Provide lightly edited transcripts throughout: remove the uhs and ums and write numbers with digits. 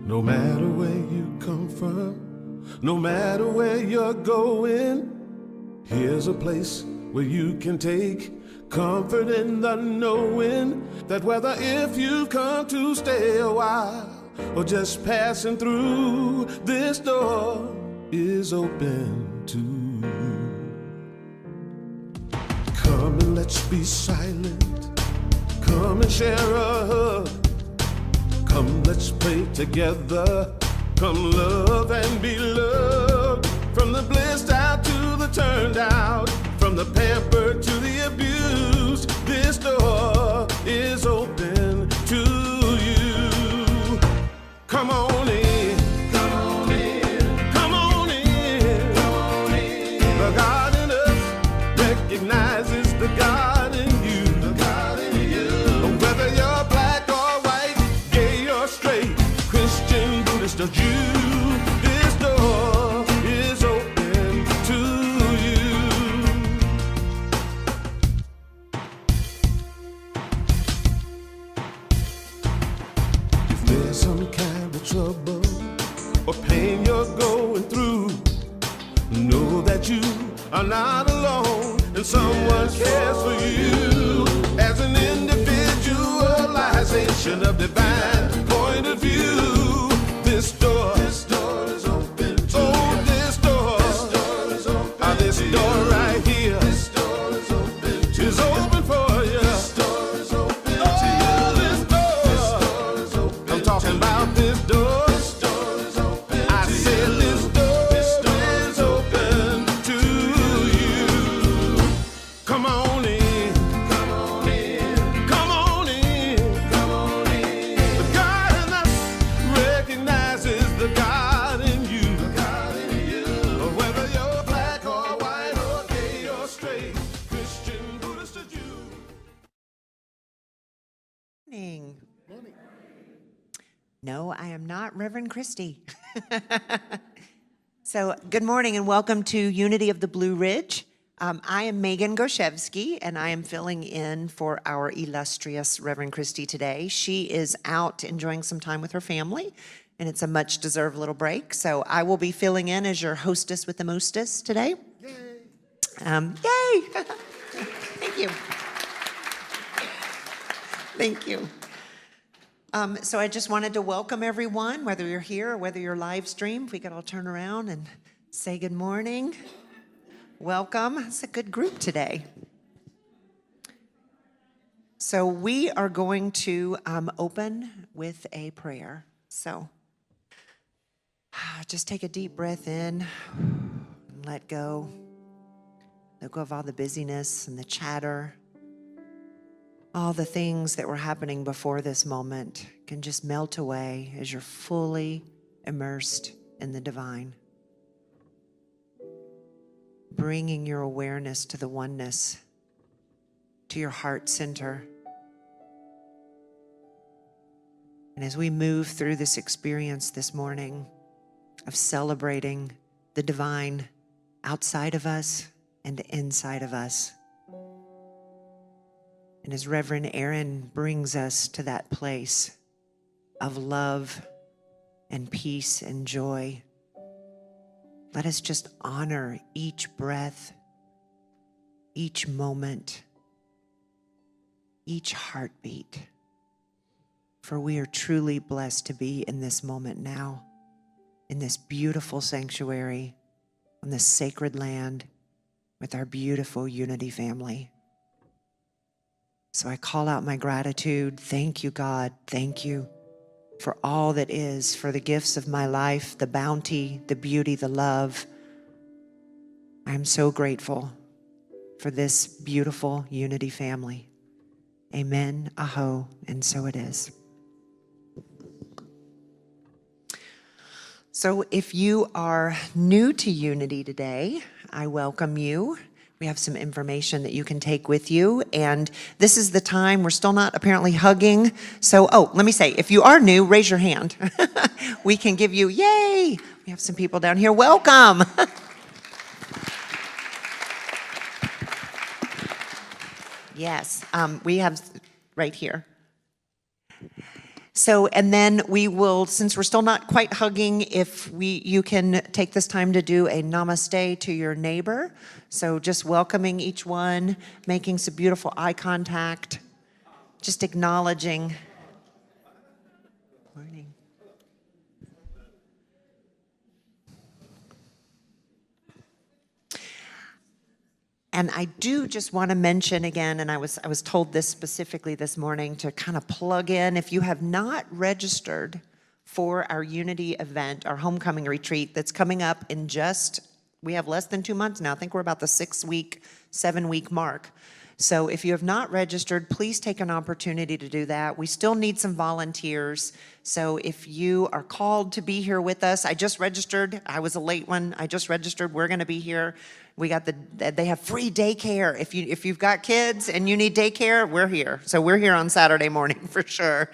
No matter where you come from, no matter where you're going, here's a place where you can take comfort in the knowing that whether if you've come to stay a while or just passing through, this door is open to you. Come and let's be silent. Come and share a hug. Come, let's pray together. Come, love and be loved. From the blissed out to the turned out, from the pampered to the abused, this door is open to you. Come on in. Come on in. Come on in. Come on in. The God in us recognizes the God in you. The God in you. Whether you're black or white, gay or straight, Christian, Buddhist or Jew, this door is open to you. If there's some kind of trouble or pain you're going through, know that you are not alone and someone cares for you. As an individualization of divine point of view, this door is open to you. This door is open. This door right here, this door is open to you. Is open for you. This door is open to you. This door is open. I'm talking about this door. This door is open. I said this door is open to you. Come on in. Come on in. Come on in. Come on in. The God in us recognizes the God in you. The God in you. Whether you're black or white or gay or straight, Christian, Buddhist or Jew. Morning. No, I am not Reverend Christy. So, good morning and welcome to Unity of the Blue Ridge. I am Megan Goshevsky, and I am filling in for our illustrious Reverend Christy today. She is out enjoying some time with her family, and it's a much-deserved little break. So I will be filling in as your hostess with the mostest today. Yay! Yay! Thank you. Thank you. So I just wanted to welcome everyone, whether you're here or whether you're live stream. If we could all turn around and say good morning. Welcome. It's a good group today. So we are going to open with a prayer. So just take a deep breath in and let go. Let go of all the busyness and the chatter. All the things that were happening before this moment can just melt away as you're fully immersed in the divine. Bringing your awareness to the oneness, to your heart center. And as we move through this experience this morning of celebrating the divine outside of us and inside of us, and as Reverend Erin brings us to that place of love and peace and joy, let us just honor each breath, each moment, each heartbeat. For we are truly blessed to be in this moment now, in this beautiful sanctuary, on this sacred land with our beautiful Unity family. So I call out my gratitude. Thank you, God. Thank you for all that is, for the gifts of my life, the bounty, the beauty, the love. I'm so grateful for this beautiful Unity family. Amen, aho, and so it is. So if you are new to Unity today, I welcome you. We have some information that you can take with you, and this is the time. We're still not apparently hugging. So, let me say, if you are new, raise your hand. We can give you, yay! We have some people down here. Welcome! Yes, we have right here. So, and then we will, since we're still not quite hugging, you can take this time to do a namaste to your neighbor. So just welcoming each one, making some beautiful eye contact, just acknowledging. Morning. And I do just want to mention again, and I was told this specifically this morning to kind of plug in, if you have not registered for our Unity event, our homecoming retreat that's coming up in we have less than 2 months now. I think we're about the 6-week, 7-week mark. So if you have not registered, please take an opportunity to do that. We still need some volunteers. So if you are called to be here with us, I just registered. I was a late one. I just registered. We're going to be here. They have free daycare. If you've got kids and you need daycare, we're here. So we're here on Saturday morning for sure.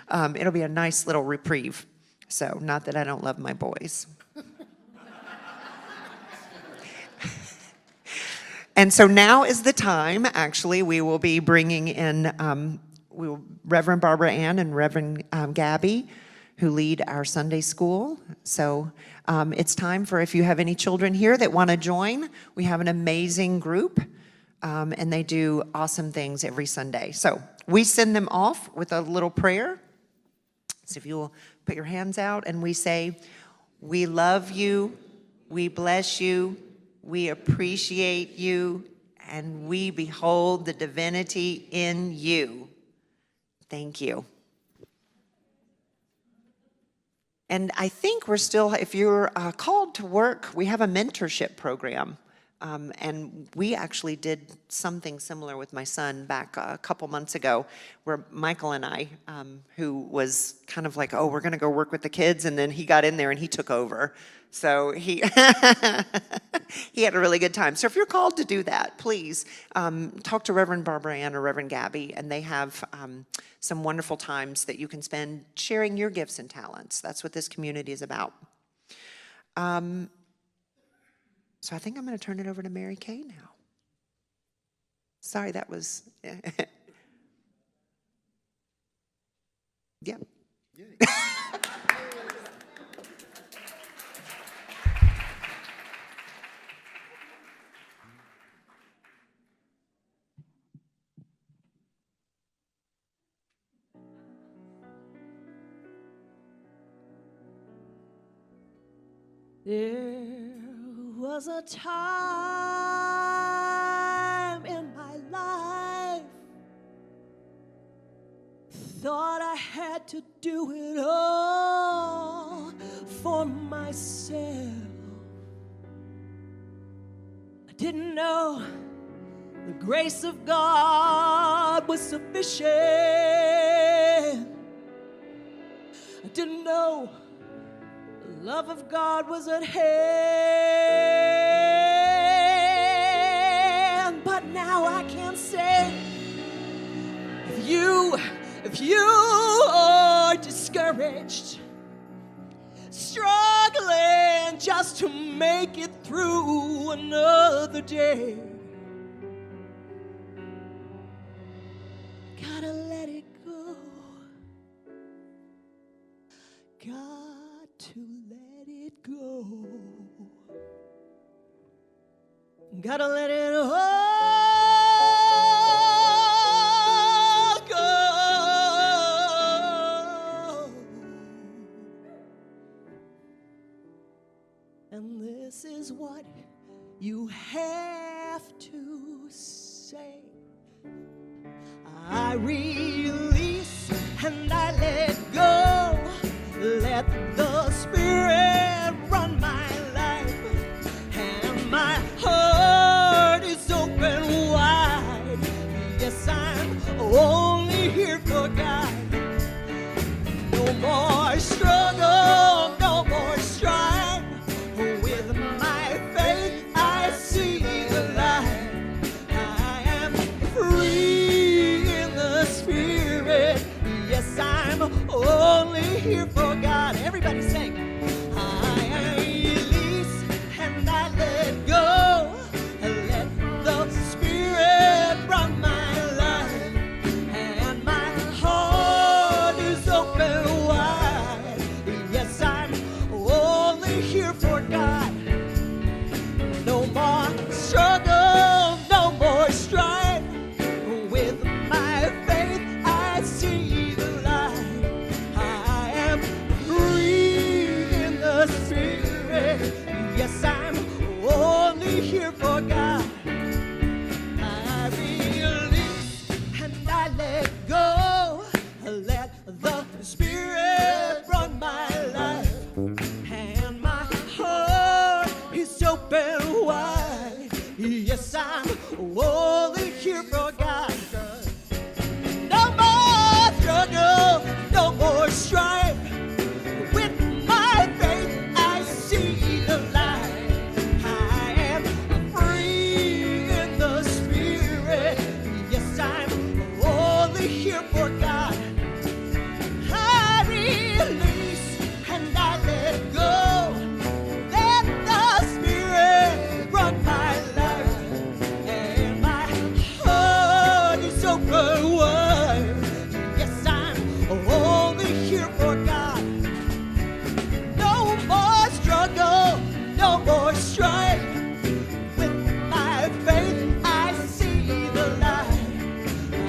It'll be a nice little reprieve. So not that I don't love my boys. And so now is the time, actually, we will be bringing in Reverend Barbara Ann and Reverend Gabby, who lead our Sunday school. So it's time for, if you have any children here that want to join, we have an amazing group, and they do awesome things every Sunday. So we send them off with a little prayer. So if you will put your hands out, and we say, we love you, we bless you, we appreciate you, and we behold the divinity in you. Thank you. And I think we're still, if you're called to work, we have a mentorship program. And we actually did something similar with my son back a couple months ago, where Michael and I, who was kind of like, oh, we're going to go work with the kids, and then he got in there and he took over. So he he had a really good time. So if you're called to do that, please talk to Reverend Barbara Ann or Reverend Gabby, and they have some wonderful times that you can spend sharing your gifts and talents. That's what this community is about. So I think I'm going to turn it over to Mary Kay now. Sorry, that was... Yep. There was a time in my life, thought I had to do it all for myself. I didn't know the grace of God was sufficient. I didn't know the love of God was at hand. But now I can say, if you are discouraged, struggling just to make it through another day, gotta let it go. Got to let it go. Gotta let it all go. And this is what you have to say. I release and I let go. Let the Spirit run my life, and my heart is open wide. Yes, I'm only here for God. No more struggle, no more strife. With my faith, I see the light. I am free in the Spirit. Yes, I'm only here for God. Everybody sing. I release and I let go. Let the Spirit run my life, and my heart is open the Spirit run my life, and my heart is open wide. Yes, I'm only here for God. No more struggle, no more strife. With my faith, I see the light. I am free in the Spirit. Yes, I'm only here for God. I release and I let go. Let the Spirit run my life, and my heart is open wide. Yes, I'm only here for God. No more struggle, no more strife. With my faith, I see the light.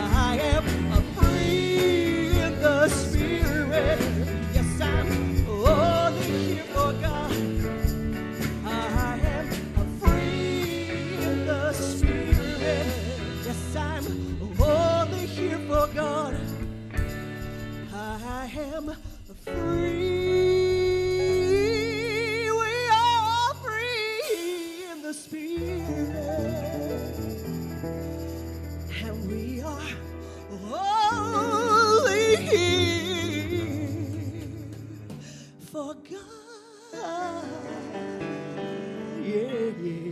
I am free in the Spirit. Yes, I'm only here for God. I am free in the Spirit. Yes, I'm only here for God. I am free. We are all free in the Spirit, and we are only here for God. Yeah, yeah.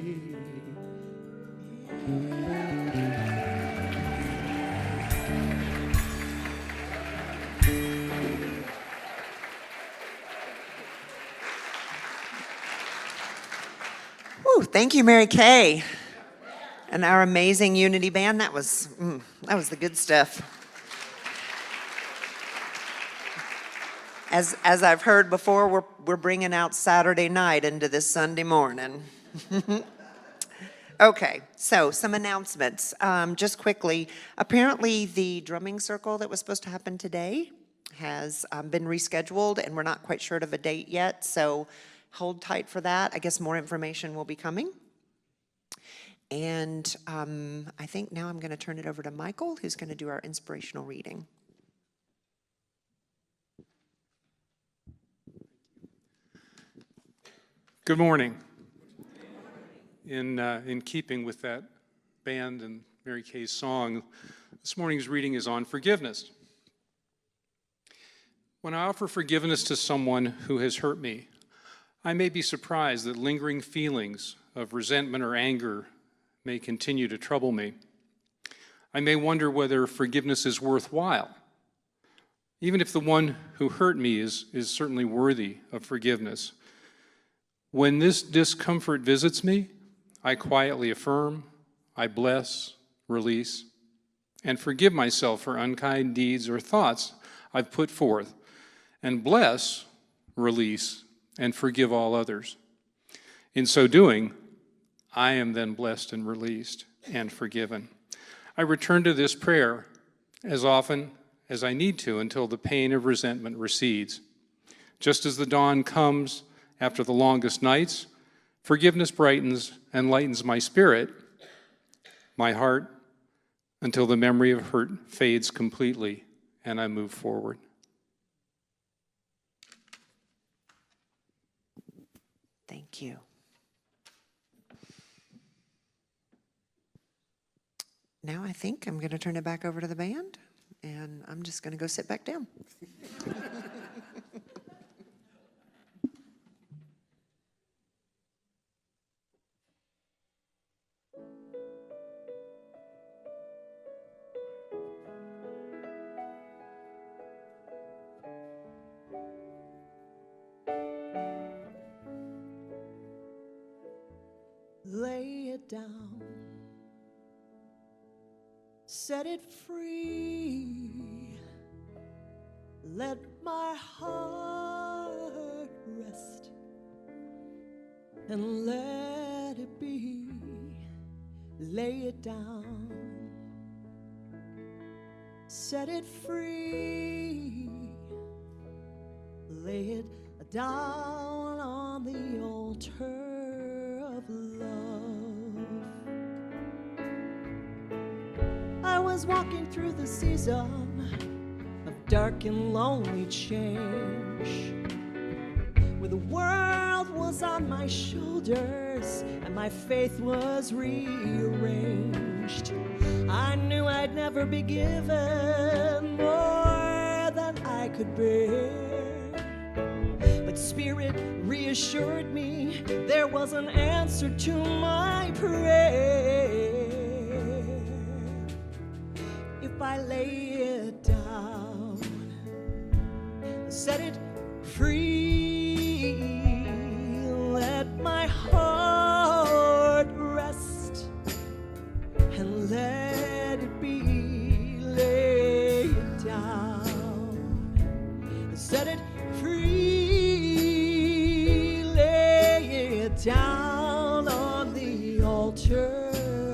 Whew, thank you, Mary Kay, and our amazing Unity Band. That was the good stuff. As I've heard before, we're bringing out Saturday night into this Sunday morning. Okay, so some announcements. Just quickly, apparently the drumming circle that was supposed to happen today has been rescheduled, and we're not quite sure of a date yet, so hold tight for that. I guess more information will be coming. And I think now I'm going to turn it over to Michael, who's going to do our inspirational reading. Good morning. In keeping with that band and Mary Kay's song, this morning's reading is on forgiveness. When I offer forgiveness to someone who has hurt me, I may be surprised that lingering feelings of resentment or anger may continue to trouble me. I may wonder whether forgiveness is worthwhile, even if the one who hurt me is certainly worthy of forgiveness. When this discomfort visits me, I quietly affirm, I bless, release, and forgive myself for unkind deeds or thoughts I've put forth, and bless, release, and forgive all others. In so doing, I am then blessed and released and forgiven. I return to this prayer as often as I need to until the pain of resentment recedes. Just as the dawn comes after the longest nights, forgiveness brightens and lightens my spirit, my heart, until the memory of hurt fades completely and I move forward. Thank you. Now I think I'm going to turn it back over to the band, and I'm just going to go sit back down. Lay it down, set it free, let my heart rest, and let it be. Lay it down, set it free, lay it down on the altar of love. I was walking through the season of dark and lonely change, where the world was on my shoulders and my faith was rearranged. I knew I'd never be given more than I could bear, but Spirit reassured me there was an answer to my prayer. If I lay it down, set it free, let my heart rest, and let it be laid down. Set it free, lay it down on the altar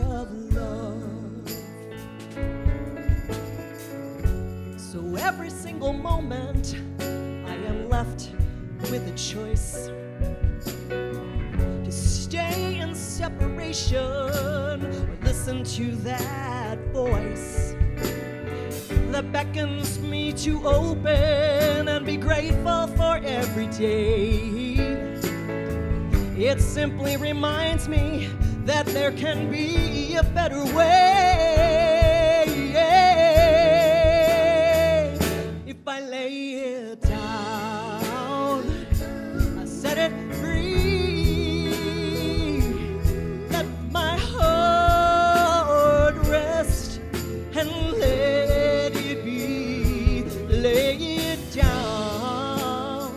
of love. So every single moment I am left with a choice to stay in separation or listen to that voice that beckons me to open and be grateful for every day. It simply reminds me that there can be a better way. If I lay it down, I set it free, let my heart rest, and let it be, lay it down.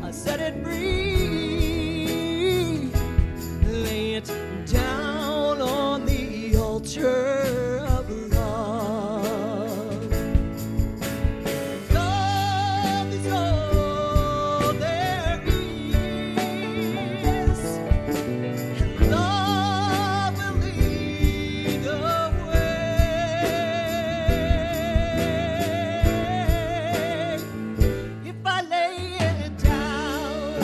I set it free, lay it down on the altar of love. Love is all there is, and love will lead the way. If I lay it down,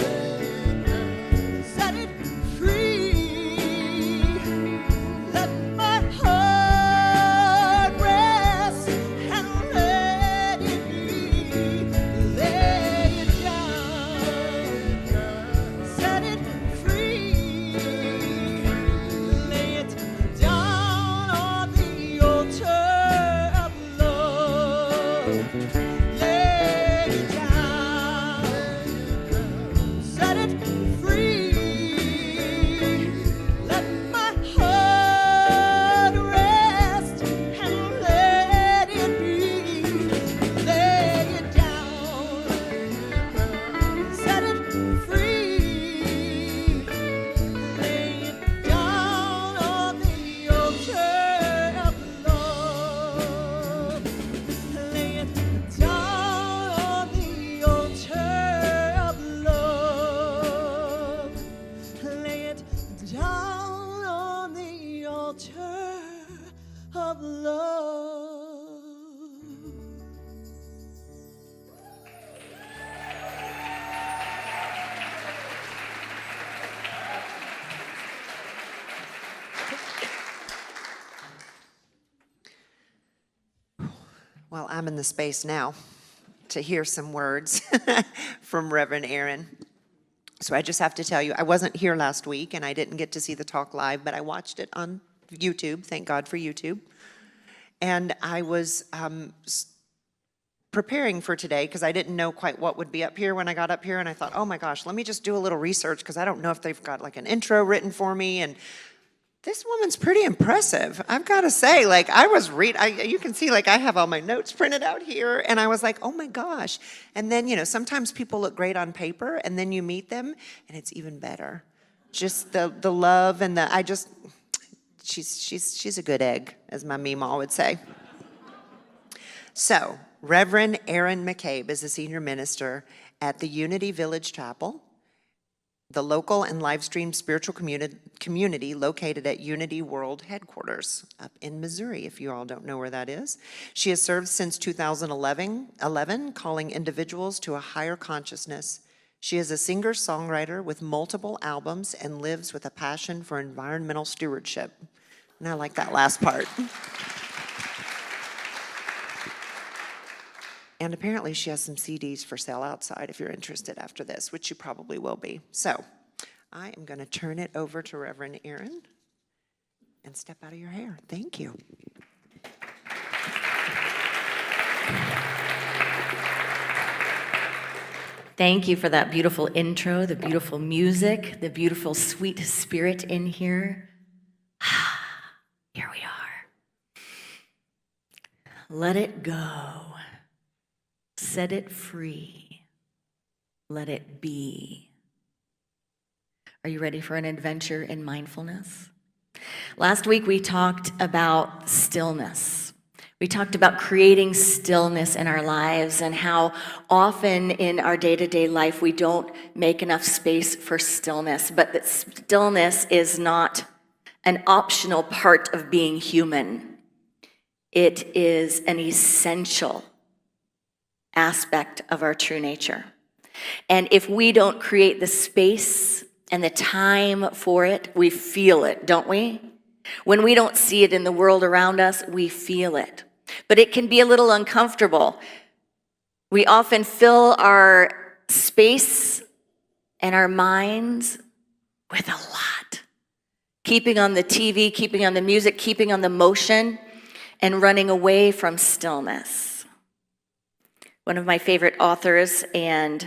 set it free, let my heart rest, and let it be, lay it down, set it free, lay it down on the altar of love. Lay it down, set it free, let my heart rest, and let it be, lay it down, set it free, lay it down on the altar of love. Lay it down on the altar of love. Lay it down on the altar of love. Well, I'm in the space now to hear some words from Reverend Erin. So I just have to tell you, I wasn't here last week and I didn't get to see the talk live, but I watched it on YouTube. Thank God for YouTube. And I was preparing for today because I didn't know quite what would be up here when I got up here. And I thought, oh my gosh, let me just do a little research because I don't know if they've got like an intro written for me. And this woman's pretty impressive. I've got to say, like I was you can see like I have all my notes printed out here and I was like, oh my gosh. And then, you know, sometimes people look great on paper and then you meet them and it's even better. Just the love and she's a good egg, as my Meemaw would say. So, Reverend Erin McCabe is a senior minister at the Unity Village Chapel, the local and live stream spiritual community located at Unity World Headquarters up in Missouri, if you all don't know where that is. She has served since 2011, calling individuals to a higher consciousness. She is a singer-songwriter with multiple albums and lives with a passion for environmental stewardship. And I like that last part. And apparently she has some CDs for sale outside if you're interested after this, which you probably will be. So I am going to turn it over to Reverend Erin and step out of your hair. Thank you. Thank you for that beautiful intro, the beautiful music, the beautiful sweet spirit in here. Here we are. Let it go. Set it free. Let it be. Are you ready for an adventure in mindfulness? Last week we talked about stillness. We talked about creating stillness in our lives and how often in our day-to-day life we don't make enough space for stillness, but that stillness is not an optional part of being human. It is an essential aspect of our true nature. And if we don't create the space and the time for it, we feel it, don't we? When we don't see it in the world around us, we feel it. But it can be a little uncomfortable. We often fill our space and our minds with a lot. Keeping on the TV, keeping on the music, keeping on the motion, and running away from stillness. One of my favorite authors and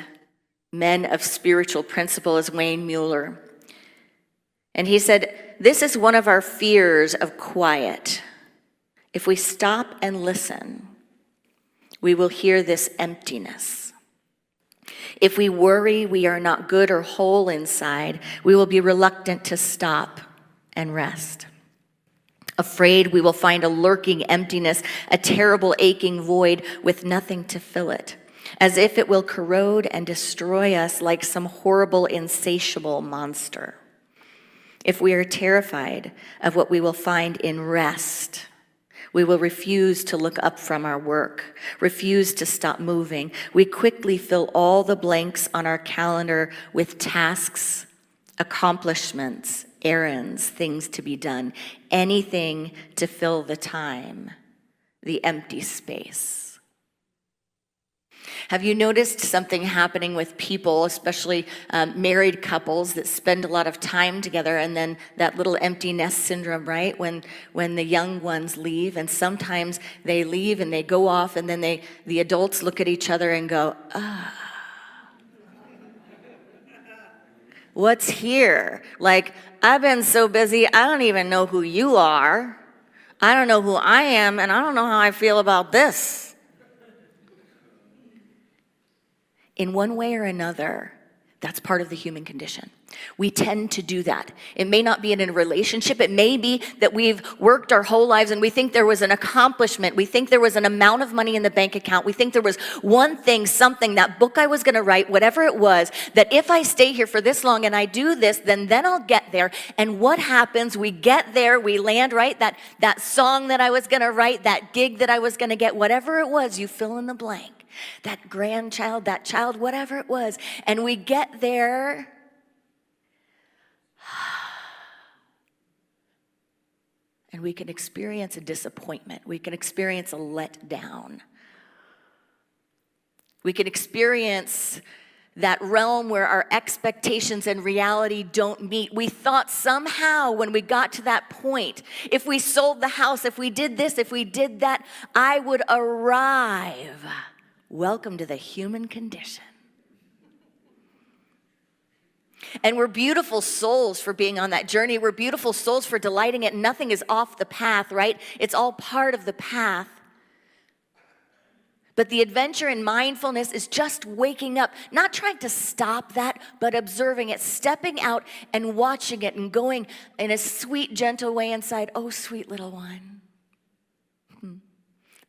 men of spiritual principle is Wayne Mueller. And he said, "This is one of our fears of quiet. If we stop and listen, we will hear this emptiness. If we worry we are not good or whole inside, we will be reluctant to stop and rest. Afraid we will find a lurking emptiness, a terrible aching void with nothing to fill it, as if it will corrode and destroy us like some horrible, insatiable monster. If we are terrified of what we will find in rest, we will refuse to look up from our work, refuse to stop moving. We quickly fill all the blanks on our calendar with tasks, accomplishments, errands, things to be done, anything to fill the time, the empty space." Have you noticed something happening with people, especially married couples that spend a lot of time together, and then that little empty nest syndrome, right? When the young ones leave, and sometimes they leave and they go off, and then the adults look at each other and go, what's here? Like, I've been so busy, I don't even know who you are. I don't know who I am, and I don't know how I feel about this. In one way or another, that's part of the human condition. We tend to do that. It may not be in a relationship. It may be that we've worked our whole lives and we think there was an accomplishment. We think there was an amount of money in the bank account. We think there was one thing, something, that book I was going to write, whatever it was, that if I stay here for this long and I do this, then I'll get there. And what happens? We get there, we land, right? That song that I was going to write, that gig that I was going to get, whatever it was, you fill in the blank. That grandchild, that child, whatever it was. And we get there. And we can experience a disappointment. We can experience a letdown. We can experience that realm where our expectations and reality don't meet. We thought somehow when we got to that point, if we sold the house, if we did this, if we did that, I would arrive. Welcome to the human condition. And we're beautiful souls for being on that journey. We're beautiful souls for delighting it. Nothing is off the path, right? It's all part of the path. But the adventure in mindfulness is just waking up, not trying to stop that, but observing it, stepping out and watching it and going in a sweet, gentle way inside. Oh, sweet little one.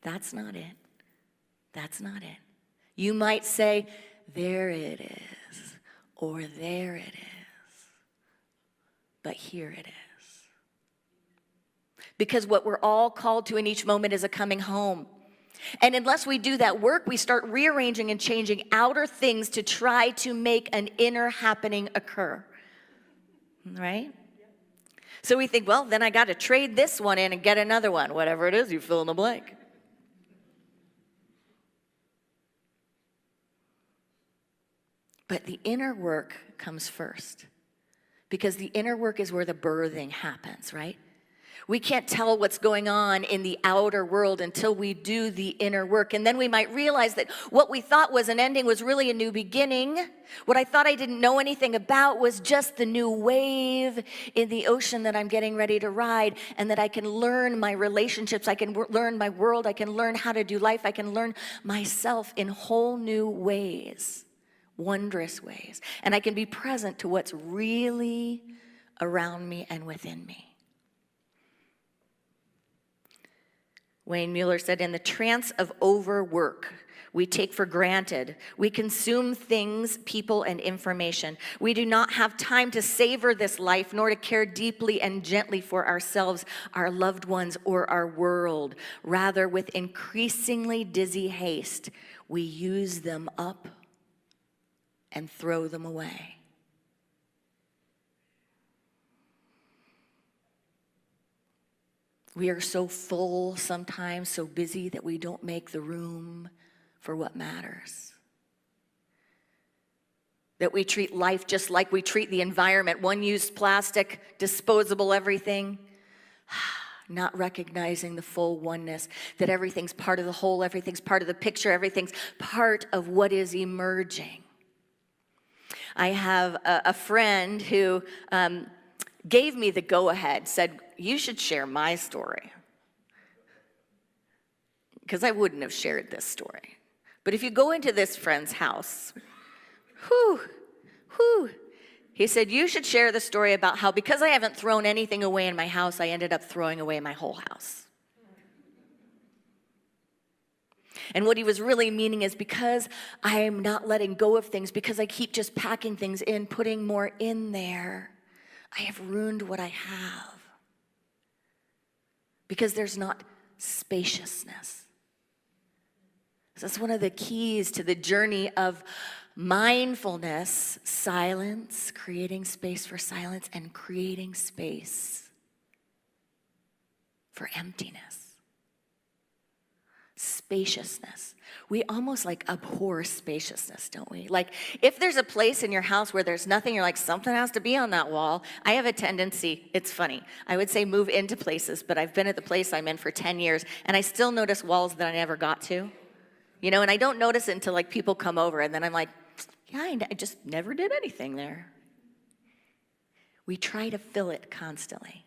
That's not it. That's not it. You might say, there it is, or there it is, but here it is. Because what we're all called to in each moment is a coming home. And unless we do that work, we start rearranging and changing outer things to try to make an inner happening occur, right? So we think, well, then I got to trade this one in and get another one. Whatever it is, you fill in the blank. But the inner work comes first, because the inner work is where the birthing happens, right? We can't tell what's going on in the outer world until we do the inner work. And then we might realize that what we thought was an ending was really a new beginning. What I thought I didn't know anything about was just the new wave in the ocean that I'm getting ready to ride, and that I can learn my relationships, I can learn my world, I can learn how to do life, I can learn myself in whole new ways, wondrous ways. And I can be present to what's really around me and within me. Wayne Mueller said, in the trance of overwork, we take for granted. We consume things, people, and information. We do not have time to savor this life, nor to care deeply and gently for ourselves, our loved ones, or our world. Rather, with increasingly dizzy haste, we use them up and throw them away. We are so full sometimes, so busy, that we don't make the room for what matters. That we treat life just like we treat the environment, one-use plastic, disposable everything, not recognizing the full oneness, that everything's part of the whole, everything's part of the picture, everything's part of what is emerging. I have a friend who gave me the go-ahead, said, you should share my story. Because I wouldn't have shared this story. But if you go into this friend's house, he said, you should share the story about how, because I haven't thrown anything away in my house, I ended up throwing away my whole house. And what he was really meaning is, because I am not letting go of things, because I keep just packing things in, putting more in there, I have ruined what I have. Because there's not spaciousness. So that's one of the keys to the journey of mindfulness: silence, creating space for silence, and creating space for emptiness. Spaciousness. We almost like abhor spaciousness, don't we? Like, if there's a place in your house where there's nothing, you're like, something has to be on that wall. I have a tendency, it's funny, I would say move into places, but I've been at the place I'm in for 10 years, and I still notice walls that I never got to. You know, and I don't notice it until like people come over, and then I'm like, yeah, I just never did anything there. We try to fill it constantly.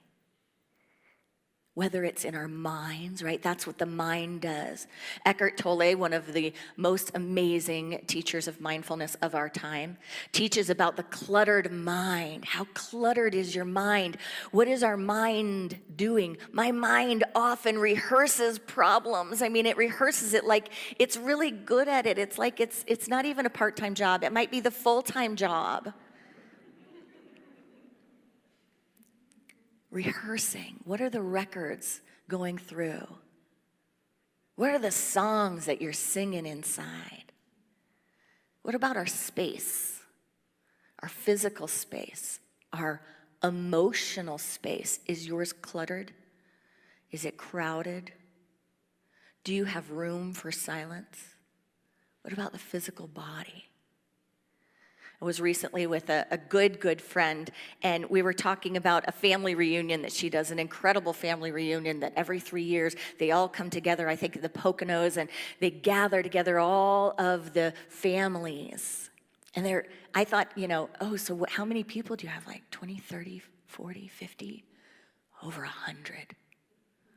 Whether it's in our minds, right? That's what the mind does. Eckhart Tolle, one of the most amazing teachers of mindfulness of our time, teaches about the cluttered mind. How cluttered is your mind? What is our mind doing? My mind often rehearses problems. I mean, it rehearses it like it's really good at it. It's like it's not even a part-time job. It might be the full-time job. Rehearsing. What are the records going through? What are the songs that you're singing inside? What about our space? Our physical space? Our emotional space? Is yours cluttered? Is it crowded? Do you have room for silence? What about the physical body? I was recently with a good friend, and we were talking about a family reunion that she does, an incredible family reunion that every 3 years they all come together, I think in the Poconos, and they gather together all of the families. And I thought, how many people do you have? Like 20, 30, 40, 50? Over 100.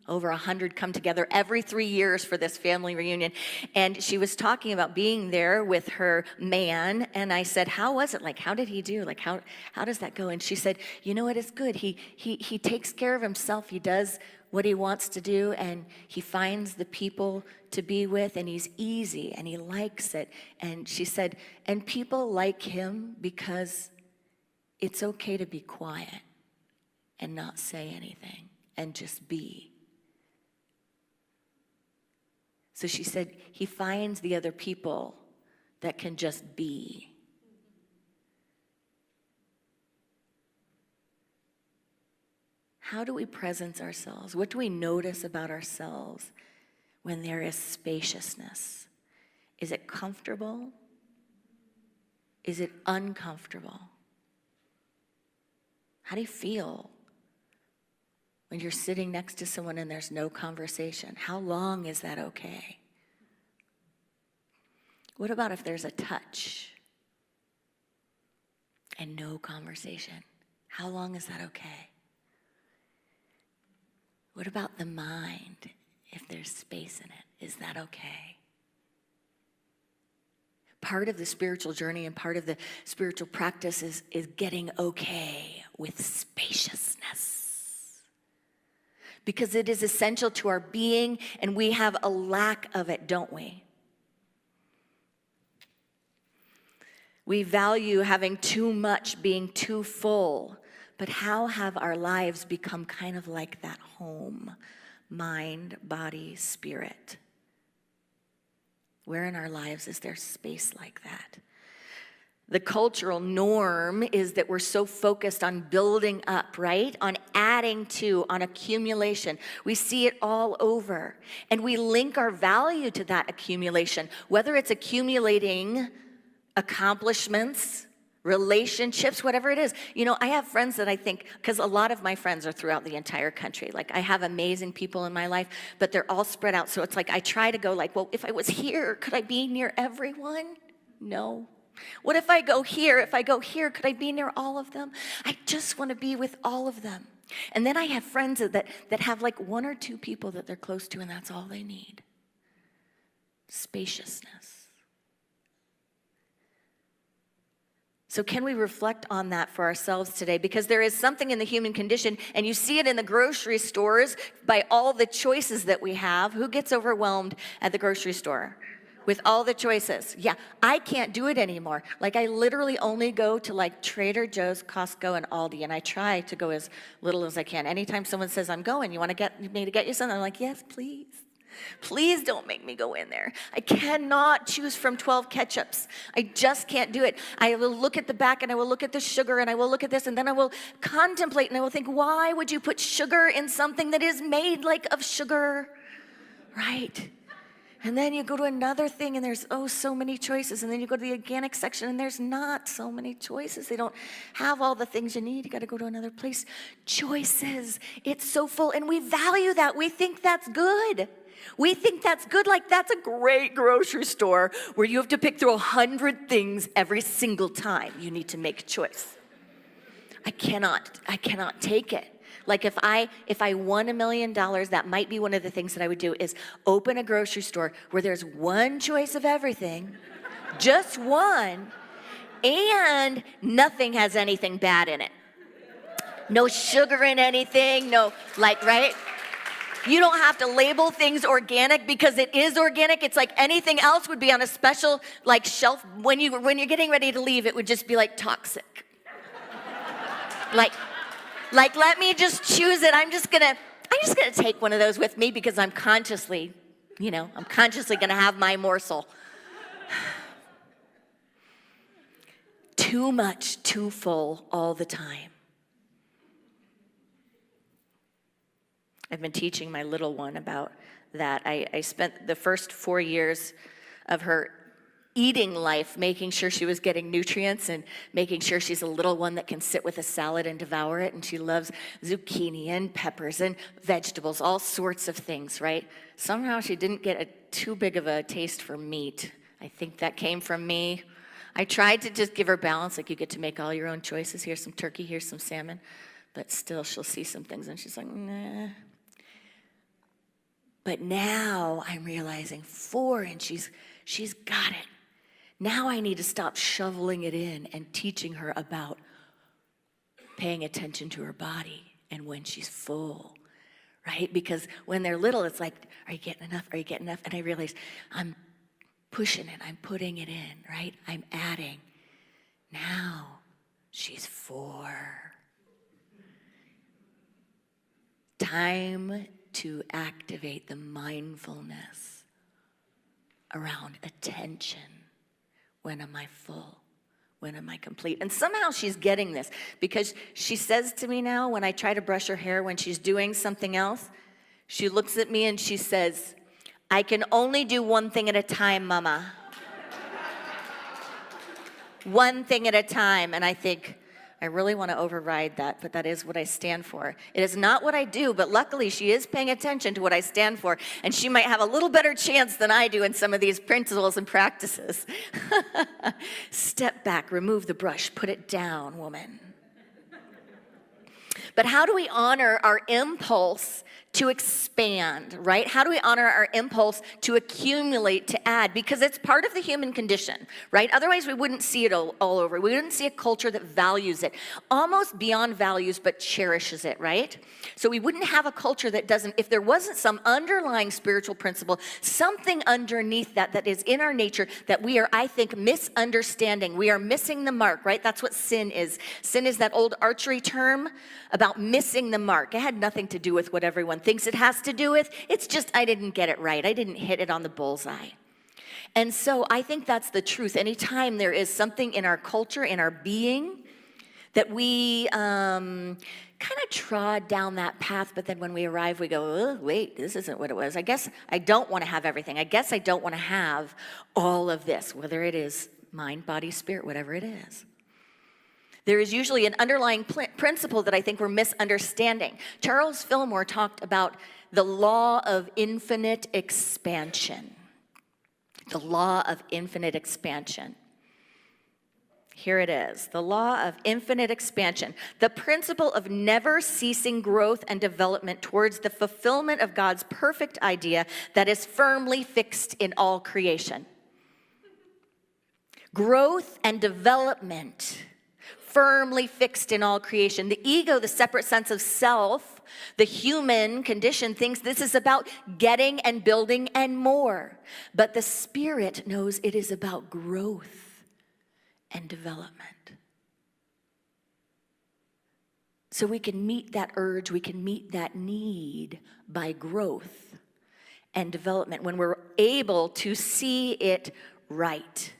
Over 100 come together every 3 years for this family reunion. And she was talking about being there with her man. And I said, how was it? Like, how did he do? Like, how does that go? And she said, you know what, it's good. He takes care of himself. He does what he wants to do. And he finds the people to be with. And he's easy. And he likes it. And she said, and people like him because it's okay to be quiet and not say anything and just be. So she said, he finds the other people that can just be. How do we presence ourselves? What do we notice about ourselves when there is spaciousness? Is it comfortable? Is it uncomfortable? How do you feel when you're sitting next to someone and there's no conversation? How long is that okay? What about if there's a touch and no conversation? How long is that okay? What about the mind, if there's space in it? Is that okay? Part of the spiritual journey and part of the spiritual practice is getting okay with spaciousness. Because it is essential to our being, and we have a lack of it, don't we? We value having too much, being too full. But how have our lives become kind of like that home? Mind, body, spirit. Where in our lives is there space like that? The cultural norm is that we're so focused on building up, right? On adding to, on accumulation. We see it all over. And we link our value to that accumulation, whether it's accumulating accomplishments, relationships, whatever it is. You know, I have friends that I think, because a lot of my friends are throughout the entire country. Like, I have amazing people in my life, but they're all spread out. So it's like, I try to go like, well, if I was here, could I be near everyone? No. What if I go here? If I go here, could I be near all of them? I just want to be with all of them. And then I have friends that have like one or two people that they're close to, and that's all they need. Spaciousness. So can we reflect on that for ourselves today? Because there is something in the human condition, and you see it in the grocery stores by all the choices that we have. Who gets overwhelmed at the grocery store with all the choices? Yeah, I can't do it anymore. Like, I literally only go to like Trader Joe's, Costco, and Aldi, and I try to go as little as I can. Anytime someone says, I'm going, you want to get me to get you something? I'm like, yes, please. Please don't make me go in there. I cannot choose from 12 ketchups. I just can't do it. I will look at the back, and I will look at the sugar, and I will look at this, and then I will contemplate, and I will think, why would you put sugar in something that is made like of sugar? Right? And then you go to another thing, and there's, so many choices. And then you go to the organic section, and there's not so many choices. They don't have all the things you need. You got to go to another place. Choices. It's so full, and we value that. We think that's good. We think that's good, like that's a great grocery store where you have to pick through 100 things every single time you need to make a choice. I cannot take it. Like if I won $1 million, that might be one of the things that I would do is open a grocery store where there's one choice of everything, just one, and nothing has anything bad in it. No sugar in anything, no, like, right? You don't have to label things organic because it is organic. It's like anything else would be on a special like shelf. When you're getting ready to leave, it would just be like toxic. like let me just choose it. I'm just gonna take one of those with me because I'm consciously gonna have my morsel. Too much, too full all the time. I've been teaching my little one about that. I spent the first 4 years of her eating life making sure she was getting nutrients and making sure she's a little one that can sit with a salad and devour it. And she loves zucchini and peppers and vegetables, all sorts of things, right? Somehow she didn't get too big of a taste for meat. I think that came from me. I tried to just give her balance, like you get to make all your own choices. Here's some turkey, here's some salmon. But still, she'll see some things and she's like, nah. But now I'm realizing 4 and she's got it. Now I need to stop shoveling it in and teaching her about paying attention to her body and when she's full, right? Because when they're little, it's like, are you getting enough? Are you getting enough? And I realize I'm pushing it. I'm putting it in, right? I'm adding. Now she's 4. Time to activate the mindfulness around attention. When am I full? When am I complete? And somehow she's getting this because she says to me now when I try to brush her hair when she's doing something else, she looks at me and she says, I can only do one thing at a time, Mama. one thing at a time. And I think, I really want to override that, but that is what I stand for. It is not what I do, but luckily she is paying attention to what I stand for, and she might have a little better chance than I do in some of these principles and practices. Step back, remove the brush, put it down, woman. But how do we honor our impulse to expand, right? How do we honor our impulse to accumulate, to add? Because it's part of the human condition, right? Otherwise, we wouldn't see it all over. We wouldn't see a culture that values it, almost beyond values, but cherishes it, right? So we wouldn't have a culture that doesn't, if there wasn't some underlying spiritual principle, something underneath that is in our nature that we are, I think, misunderstanding. We are missing the mark, right? That's what sin is. Sin is that old archery term about missing the mark. It had nothing to do with what everyone thinks it has to do with. It's just, I didn't get it right. I didn't hit it on the bullseye. And so I think that's the truth. Anytime there is something in our culture, in our being, that we kind of trod down that path, but then when we arrive, we go, oh, wait, this isn't what it was. I guess I don't want to have everything. I guess I don't want to have all of this, whether it is mind, body, spirit, whatever it is. There is usually an underlying principle that I think we're misunderstanding. Charles Fillmore talked about the law of infinite expansion. The law of infinite expansion. Here it is, the law of infinite expansion. The principle of never ceasing growth and development towards the fulfillment of God's perfect idea that is firmly fixed in all creation. Growth and development firmly fixed in all creation. The ego, the separate sense of self, the human condition, thinks this is about getting and building and more. But the spirit knows it is about growth and development. So we can meet that urge, we can meet that need by growth and development when we're able to see it right.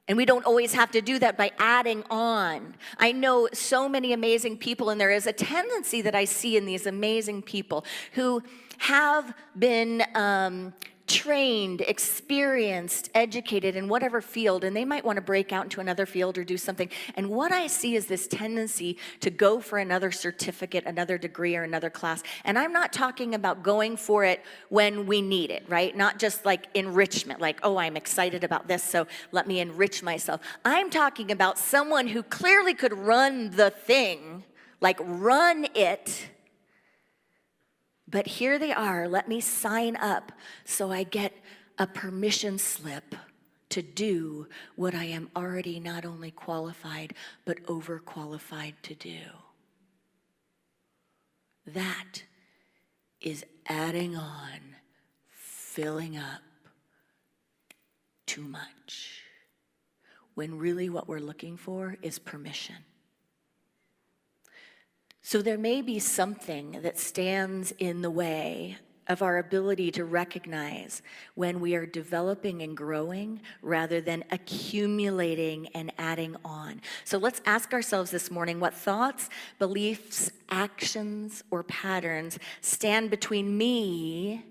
And we don't always have to do that by adding on. I know so many amazing people, and there is a tendency that I see in these amazing people who have been trained, experienced, educated in whatever field, and they might want to break out into another field or do something. And what I see is this tendency to go for another certificate, another degree, or another class. And I'm not talking about going for it when we need it, right? Not just like enrichment, like, oh, I'm excited about this, so let me enrich myself. I'm talking about someone who clearly could run the thing, like run it. But here they are, let me sign up so I get a permission slip to do what I am already not only qualified, but overqualified to do. That is adding on, filling up too much, when really what we're looking for is permission. So there may be something that stands in the way of our ability to recognize when we are developing and growing rather than accumulating and adding on. So let's ask ourselves this morning, what thoughts, beliefs, actions, or patterns stand between me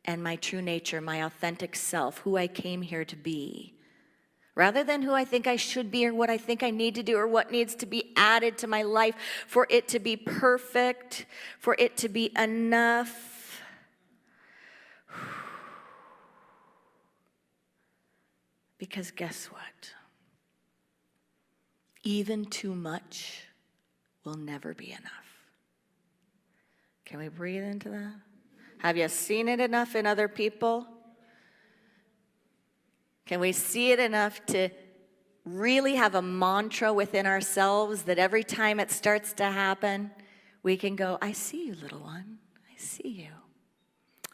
and my true nature, my authentic self, who I came here to be? Rather than who I think I should be or what I think I need to do or what needs to be added to my life for it to be perfect, for it to be enough. Because guess what? Even too much will never be enough. Can we breathe into that? Have you seen it enough in other people? Can we see it enough to really have a mantra within ourselves that every time it starts to happen, we can go, I see you, little one. I see you.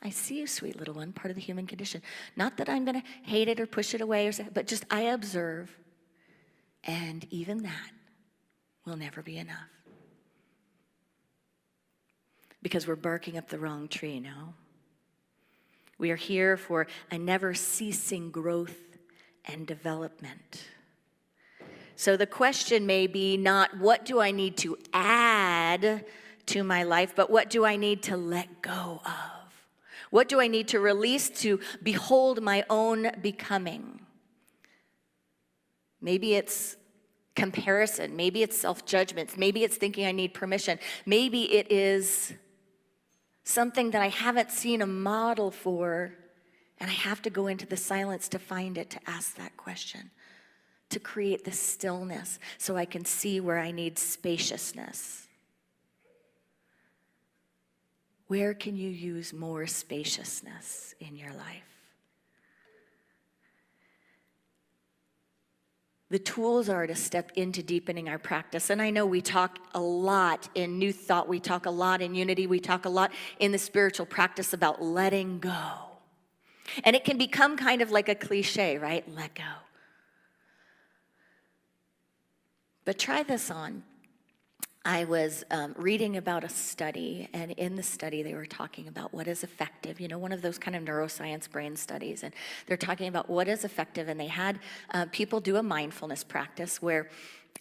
I see you, sweet little one, part of the human condition. Not that I'm going to hate it or push it away, but just I observe. And even that will never be enough. Because we're barking up the wrong tree, no? We are here for a never-ceasing growth and development. So the question may be not what do I need to add to my life, but what do I need to let go of? What do I need to release to behold my own becoming? Maybe it's comparison. Maybe it's self-judgments. Maybe it's thinking I need permission. Maybe it is something that I haven't seen a model for, and I have to go into the silence to find it, to ask that question, to create the stillness so I can see where I need spaciousness. Where can you use more spaciousness in your life? The tools are to step into deepening our practice. And I know we talk a lot in New Thought, we talk a lot in Unity, we talk a lot in the spiritual practice about letting go. And it can become kind of like a cliche, right? Let go. But try this on. I was reading about a study, and in the study they were talking about what is effective, one of those kind of neuroscience brain studies, and they're talking about what is effective, and they had people do a mindfulness practice where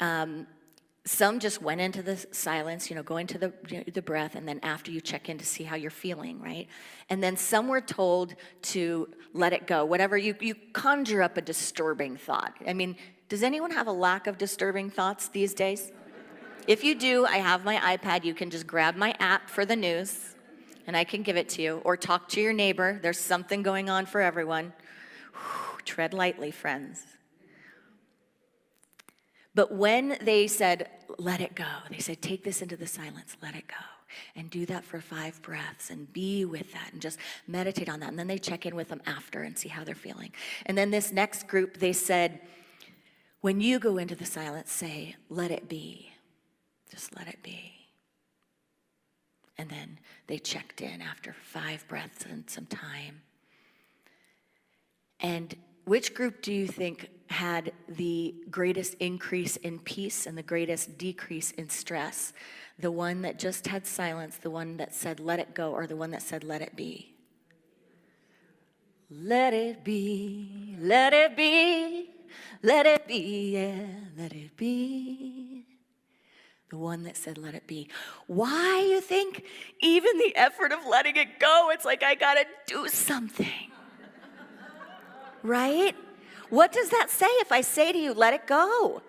some just went into the silence, go into the breath, and then after you check in to see how you're feeling, right? And then some were told to let it go, whatever, you conjure up a disturbing thought. I mean, does anyone have a lack of disturbing thoughts these days? If you do, I have my iPad. You can just grab my app for the news, and I can give it to you. Or talk to your neighbor. There's something going on for everyone. Whew, tread lightly, friends. But when they said, let it go, they said, take this into the silence, let it go. And do that for 5 breaths and be with that and just meditate on that. And then they check in with them after and see how they're feeling. And then this next group, they said, when you go into the silence, say, let it be. Just let it be. And then they checked in after 5 breaths and some time. And which group do you think had the greatest increase in peace and the greatest decrease in stress? The one that just had silence, the one that said let it go, or the one that said let it be? Let it be, let it be, let it be, yeah, let it be. The one that said, let it be. Why, you think? Even the effort of letting it go, it's like I gotta do something. Right? What does that say if I say to you, let it go?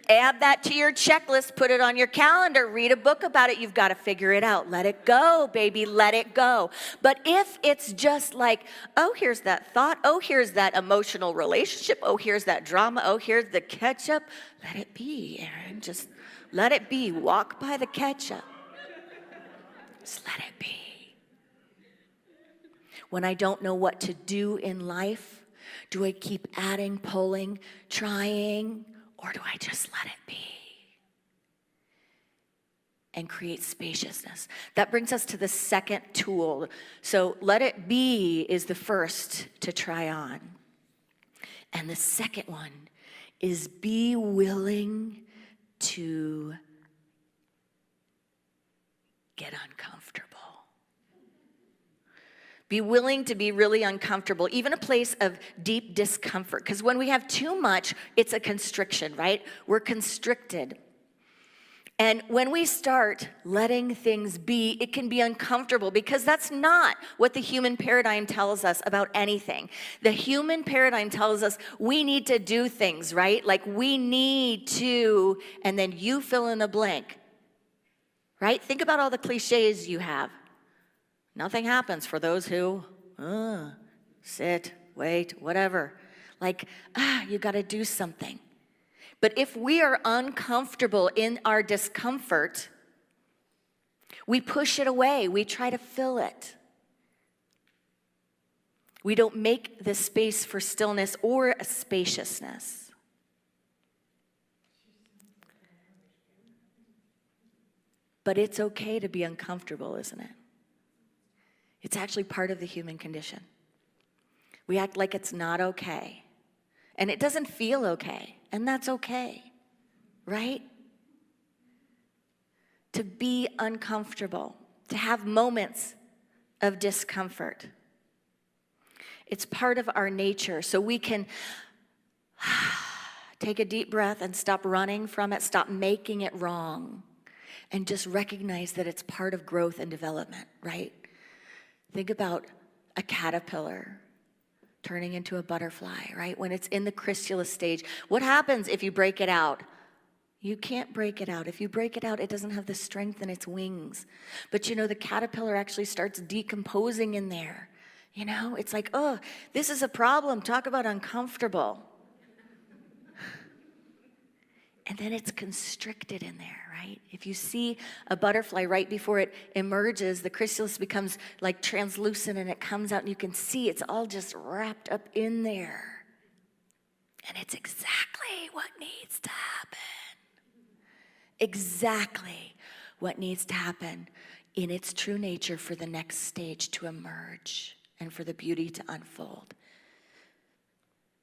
Add that to your checklist, put it on your calendar, read a book about it. You've got to figure it out. Let it go, baby, let it go. But if it's just like, oh, here's that thought. Oh, here's that emotional relationship. Oh, here's that drama. Oh, here's the ketchup. Let it be, Erin. Just let it be. Walk by the ketchup. Just let it be. When I don't know what to do in life, do I keep adding, pulling, trying, or do I just let it be and create spaciousness? That brings us to the second tool. So let it be is the first to try on. And the second one is be willing to get uncomfortable. Be willing to be really uncomfortable, even a place of deep discomfort. Because when we have too much, it's a constriction, right? We're constricted. And when we start letting things be, it can be uncomfortable because that's not what the human paradigm tells us about anything. The human paradigm tells us we need to do things, right? Like we need to, and then you fill in the blank, right? Think about all the cliches you have. Nothing happens for those who sit, wait, whatever. Like, you got to do something. But if we are uncomfortable in our discomfort, we push it away. We try to fill it. We don't make the space for stillness or a spaciousness. But it's okay to be uncomfortable, isn't it? It's actually part of the human condition. We act like it's not okay. And it doesn't feel okay. And that's okay. Right? To be uncomfortable. To have moments of discomfort. It's part of our nature. So we can take a deep breath and stop running from it. Stop making it wrong. And just recognize that it's part of growth and development. Right? Think about a caterpillar turning into a butterfly, right? When it's in the chrysalis stage, what happens if you break it out? You can't break it out. If you break it out, it doesn't have the strength in its wings. But you know, the caterpillar actually starts decomposing in there. You know, it's like, oh, this is a problem. Talk about uncomfortable. And then it's constricted in there, right? If you see a butterfly right before it emerges, the chrysalis becomes like translucent and it comes out and you can see it's all just wrapped up in there. And it's exactly what needs to happen. Exactly what needs to happen in its true nature for the next stage to emerge and for the beauty to unfold.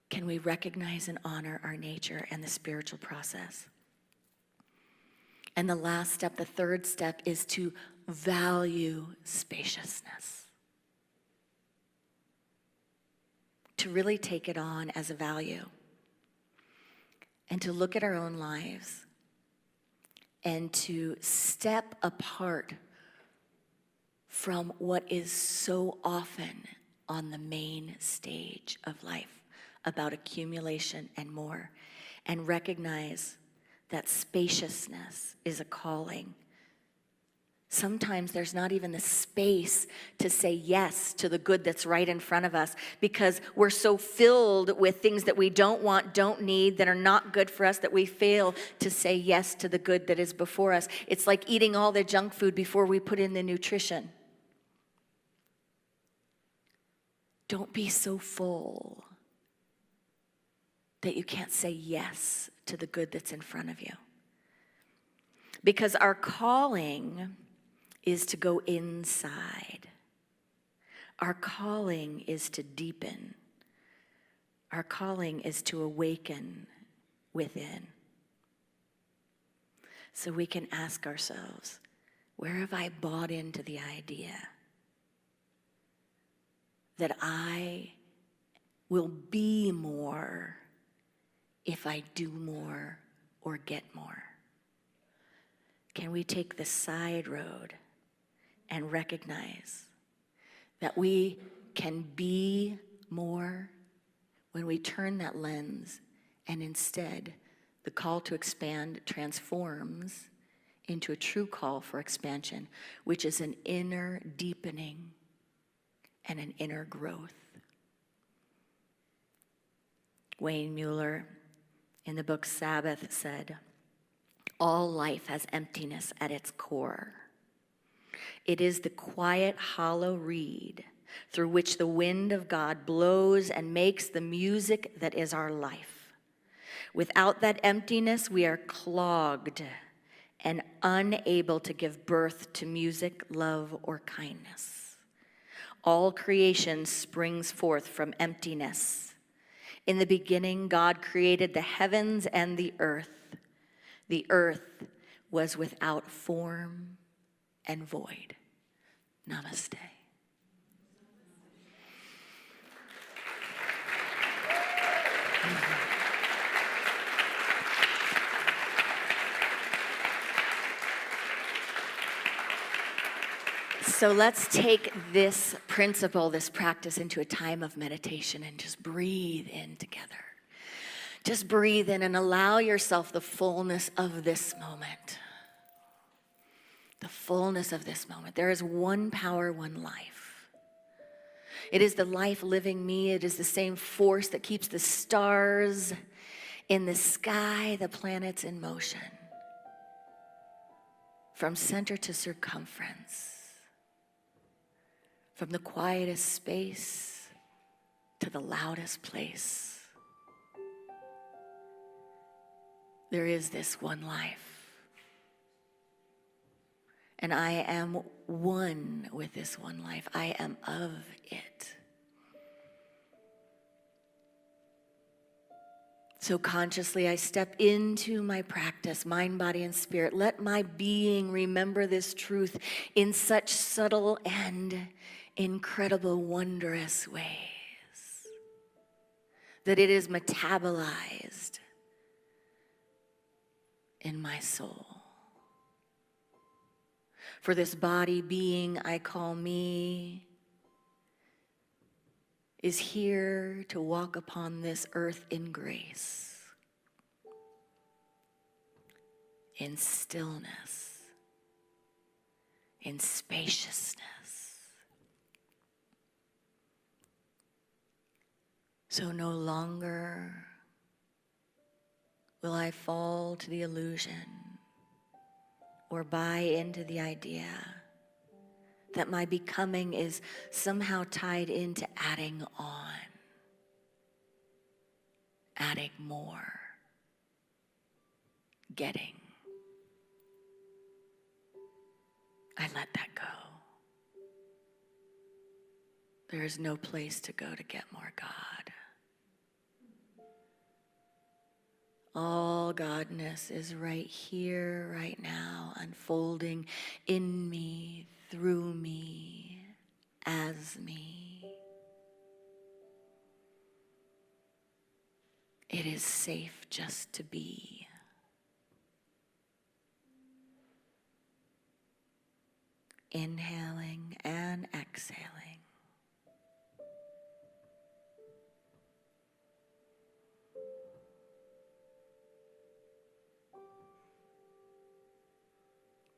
Can we recognize and honor our nature and the spiritual process? And the last step, the third step, is to value spaciousness. To really take it on as a value. And to look at our own lives and to step apart from what is so often on the main stage of life about accumulation and more, and recognize that spaciousness is a calling. Sometimes there's not even the space to say yes to the good that's right in front of us because we're so filled with things that we don't want, don't need, that are not good for us, that we fail to say yes to the good that is before us. It's like eating all the junk food before we put in the nutrition. Don't be so full that you can't say yes to the good that's in front of you. Because our calling is to go inside. Our calling is to deepen. Our calling is to awaken within. So we can ask ourselves, where have I bought into the idea that I will be more if I do more or get more? Can we take the side road and recognize that we can be more when we turn that lens and instead the call to expand transforms into a true call for expansion, which is an inner deepening and an inner growth. Wayne Mueller, in the book Sabbath, said, "All life has emptiness at its core. It is the quiet, hollow reed through which the wind of God blows and makes the music that is our life. Without that emptiness, we are clogged and unable to give birth to music, love, or kindness. All creation springs forth from emptiness. In the beginning, God created the heavens and the earth. The earth was without form and void." Namaste. So let's take this principle, this practice, into a time of meditation and just breathe in together. Just breathe in and allow yourself the fullness of this moment. The fullness of this moment. There is one power, one life. It is the life living me. It is the same force that keeps the stars in the sky, the planets in motion. From center to circumference. From the quietest space to the loudest place. There is this one life. And I am one with this one life. I am of it. So consciously I step into my practice, mind, body, and spirit. Let my being remember this truth in such subtle and incredible, wondrous ways that it is metabolized in my soul. For this body being I call me is here to walk upon this earth in grace, in stillness, in spaciousness. So no longer will I fall to the illusion or buy into the idea that my becoming is somehow tied into adding on, adding more, getting. I let that go. There is no place to go to get more God. All Godness is right here, right now, unfolding in me, through me, as me. It is safe just to be. Inhaling and exhaling.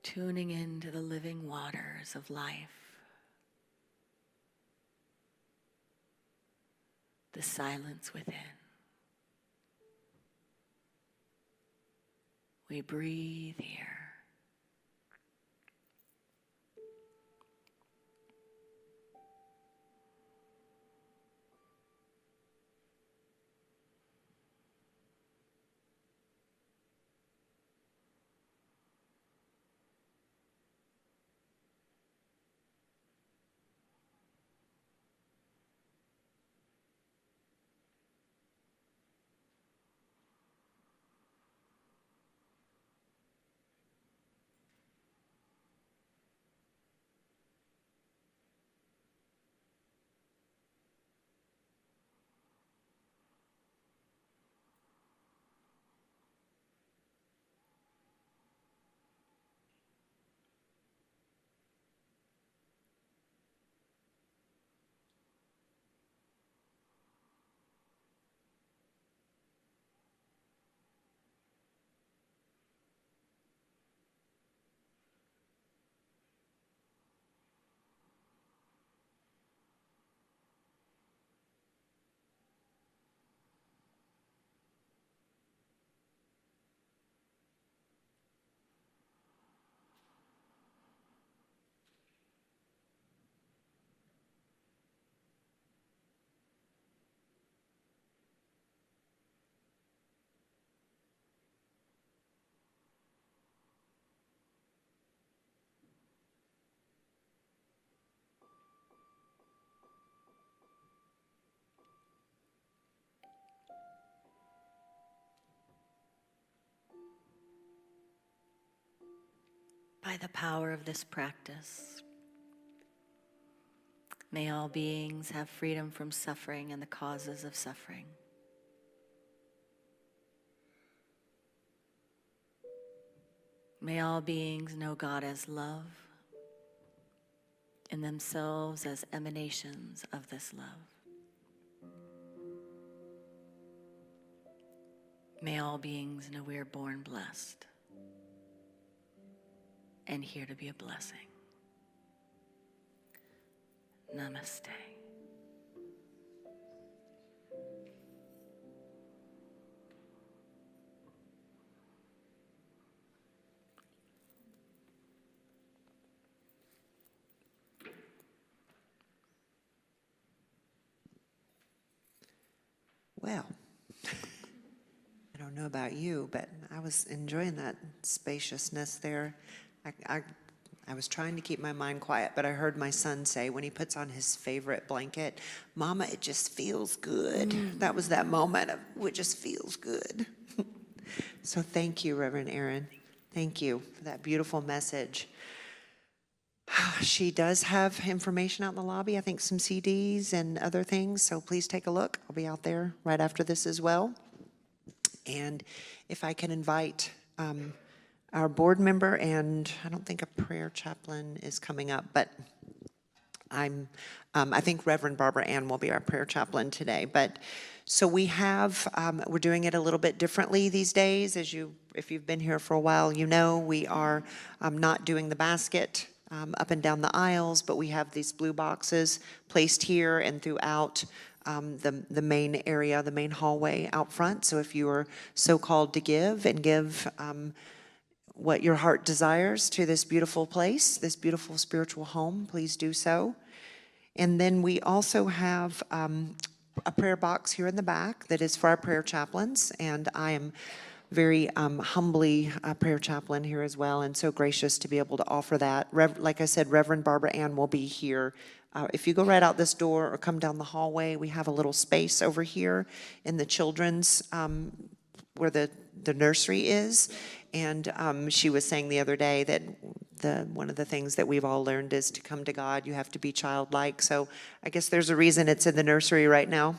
Tuning into the living waters of life, the silence within. We breathe here. By the power of this practice, may all beings have freedom from suffering and the causes of suffering. May all beings know God as love and themselves as emanations of this love. May all beings know we are born blessed and here to be a blessing. Namaste. Well, I don't know about you, but I was enjoying that spaciousness there. I was trying to keep my mind quiet, but I heard my son say when he puts on his favorite blanket, "Mama, it just feels good." That was that moment of, it just feels good. So thank you, Reverend Erin. Thank you for that beautiful message. She does have information out in the lobby, I think some CDs and other things, so please take a look. I'll be out there right after this as well. And if I can invite our board member, and I don't think a prayer chaplain is coming up, but I think Reverend Barbara Ann will be our prayer chaplain today. But so we have, we're doing it a little bit differently these days. If you've been here for a while, you know we are not doing the basket up and down the aisles, but we have these blue boxes placed here and throughout the main area, the main hallway out front. So if you are so called to give and give what your heart desires to this beautiful place, this beautiful spiritual home, please do so. And then we also have a prayer box here in the back that is for our prayer chaplains, and I am very humbly a prayer chaplain here as well, and so gracious to be able to offer that. Like I said, Reverend Barbara Ann will be here. If you go right out this door or come down the hallway, we have a little space over here in the children's, where the nursery is. And she was saying the other day that one of the things that we've all learned is to come to God, you have to be childlike. So I guess there's a reason it's in the nursery right now.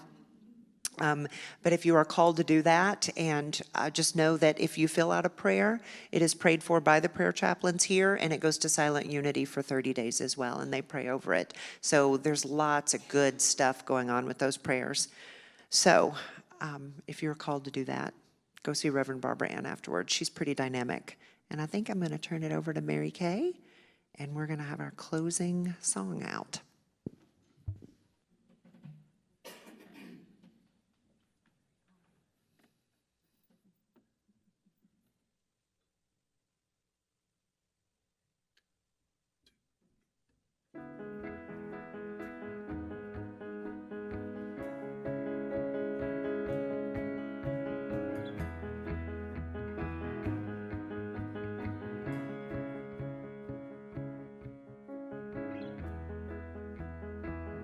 But if you are called to do that, and just know that if you fill out a prayer, it is prayed for by the prayer chaplains here, and it goes to Silent Unity for 30 days as well, and they pray over it. So there's lots of good stuff going on with those prayers. So if you're called to do that, go see Reverend Barbara Ann afterwards. She's pretty dynamic. And I think I'm going to turn it over to Mary Kay, and we're going to have our closing song out.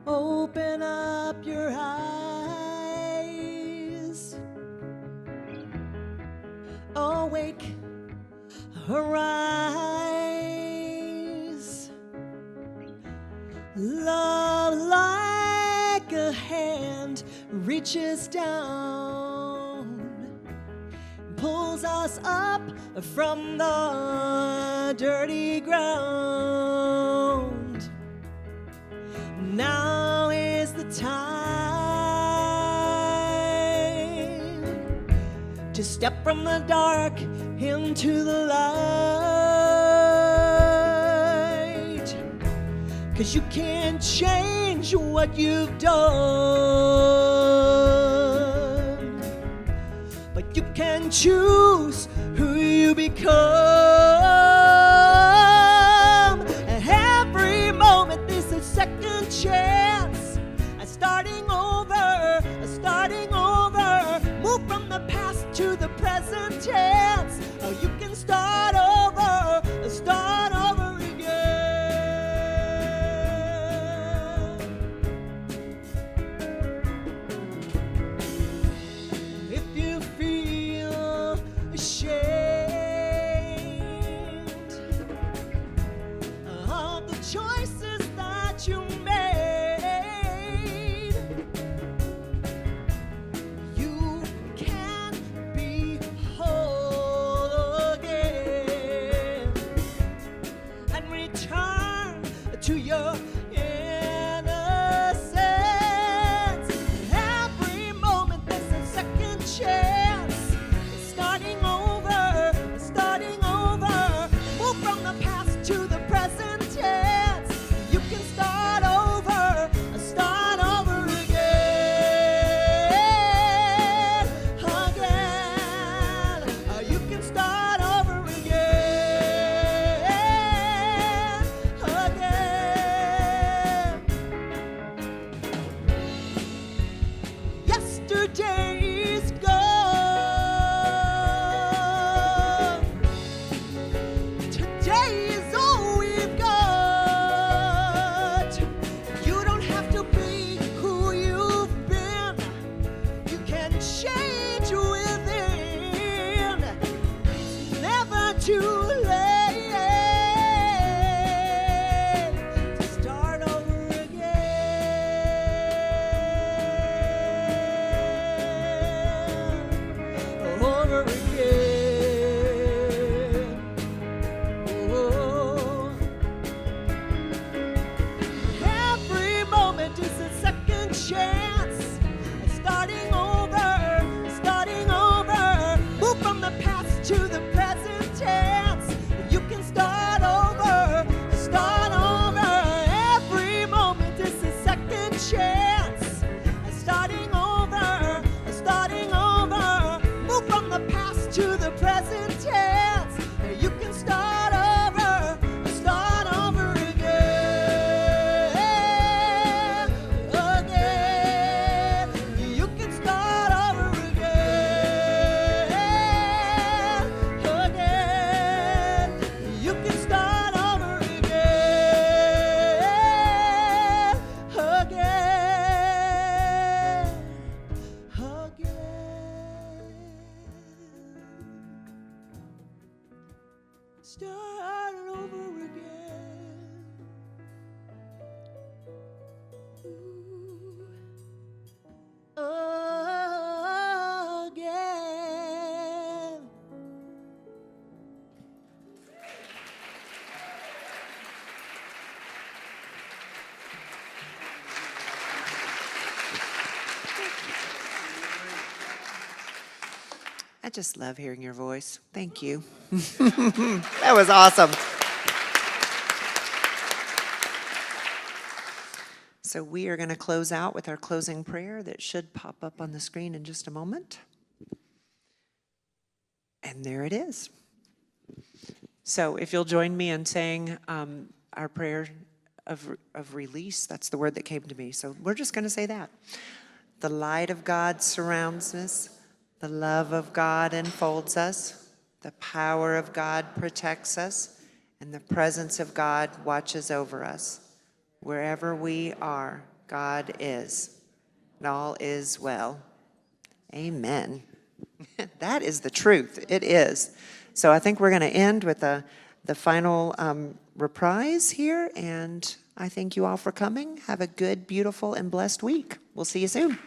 Open up your eyes, awake, arise. Love like a hand reaches down, pulls us up from the dirty ground. Now is the time to step from the dark into the light, 'cause you can't change what you've done, but you can choose who you become. Every moment is a second chance, starting over, starting over. Move from the past to the present tense. You can start over again. If you feel ashamed of the choices that you made, you can be whole again and return to your innocence. Every moment there's a second chance, starting over, starting over. Move from the past to the present tense. You can start over again, again. You can start over again, again. Yesterday is gone. Today is all we've got. You don't have to be who you've been. You can change within. It's never too late to start over again. Over again. Oh. start over again. Again. I just love hearing your voice. Thank you. That was awesome. So we are going to close out with our closing prayer that should pop up on the screen in just a moment. And there it is. So if you'll join me in saying our prayer of release, that's the word that came to me. So we're just going to say that. The light of God surrounds us. The love of God enfolds us. The power of God protects us. And the presence of God watches over us. Wherever we are, God is. And all is well. Amen. That is the truth. It is. So I think we're going to end with the final reprise here. And I thank you all for coming. Have a good, beautiful, and blessed week. We'll see you soon.